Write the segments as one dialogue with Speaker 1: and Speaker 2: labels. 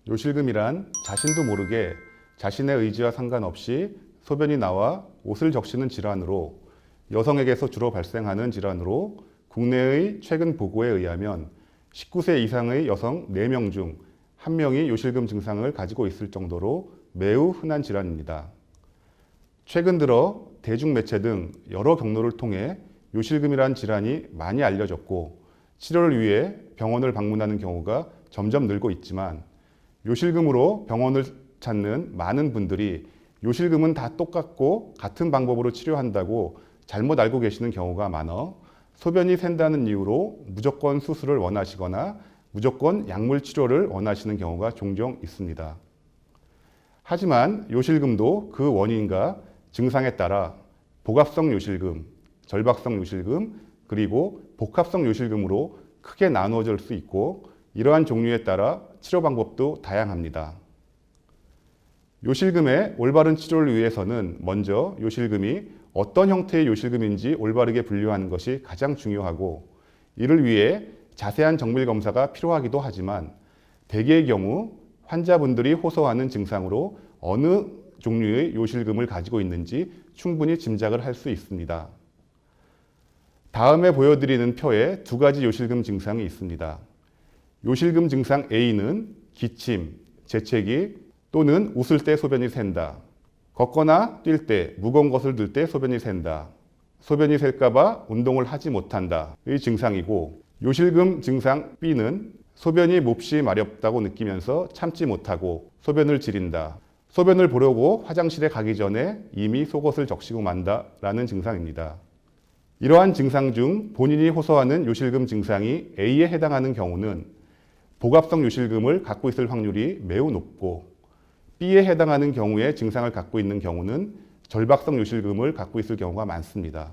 Speaker 1: 요실금이란 자신도 모르게 자신의 의지와 상관없이 소변이 나와 옷을 적시는 질환으로 여성에게서 주로 발생하는 질환으로 국내의 최근 보고에 의하면 19세 이상의 여성 4명 중 1명이 요실금 증상을 가지고 있을 정도로 매우 흔한 질환입니다. 최근 들어 대중매체 등 여러 경로를 통해 요실금이란 질환이 많이 알려졌고 치료를 위해 병원을 방문하는 경우가 점점 늘고 있지만 요실금으로 병원을 찾는 많은 분들이 요실금은 다 똑같고 같은 방법으로 치료한다고 잘못 알고 계시는 경우가 많아 소변이 샌다는 이유로 무조건 수술을 원하시거나 무조건 약물 치료를 원하시는 경우가 종종 있습니다. 하지만 요실금도 그 원인과 증상에 따라 복합성 요실금, 절박성 요실금, 그리고 복합성 요실금으로 크게 나누어질 수 있고 이러한 종류에 따라 치료 방법도 다양합니다. 요실금의 올바른 치료를 위해서는 먼저 요실금이 어떤 형태의 요실금인지 올바르게 분류하는 것이 가장 중요하고 이를 위해 자세한 정밀 검사가 필요하기도 하지만 대개의 경우 환자분들이 호소하는 증상으로 어느 종류의 요실금을 가지고 있는지 충분히 짐작을 할 수 있습니다. 다음에 보여드리는 표에 2가지 요실금 증상이 있습니다. 요실금 증상 A는 기침, 재채기 또는 웃을 때 소변이 샌다. 걷거나 뛸 때, 무거운 것을 들 때 소변이 샌다. 소변이 셀까봐 운동을 하지 못한다의 증상이고 요실금 증상 B는 소변이 몹시 마렵다고 느끼면서 참지 못하고 소변을 지린다. 소변을 보려고 화장실에 가기 전에 이미 속옷을 적시고 만다라는 증상입니다. 이러한 증상 중 본인이 호소하는 요실금 증상이 A에 해당하는 경우는 복합성 요실금을 갖고 있을 확률이 매우 높고 B에 해당하는 경우에 증상을 갖고 있는 경우는 절박성 요실금을 갖고 있을 경우가 많습니다.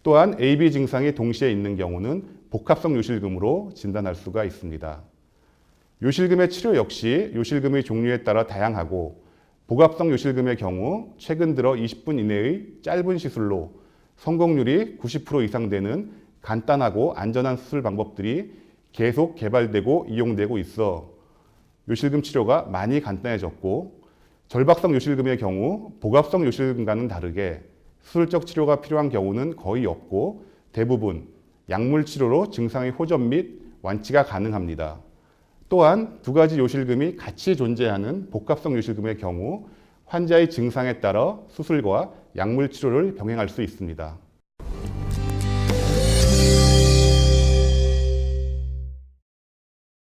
Speaker 1: 또한 A, B 증상이 동시에 있는 경우는 복합성 요실금으로 진단할 수가 있습니다. 요실금의 치료 역시 요실금의 종류에 따라 다양하고 복합성 요실금의 경우 최근 들어 20분 이내의 짧은 시술로 성공률이 90% 이상 되는 간단하고 안전한 수술 방법들이 계속 개발되고 이용되고 있어 요실금 치료가 많이 간단해졌고 절박성 요실금의 경우 복합성 요실금과는 다르게 수술적 치료가 필요한 경우는 거의 없고 대부분 약물 치료로 증상의 호전 및 완치가 가능합니다. 또한 2가지 요실금이 같이 존재하는 복합성 요실금의 경우 환자의 증상에 따라 수술과 약물 치료를 병행할 수 있습니다.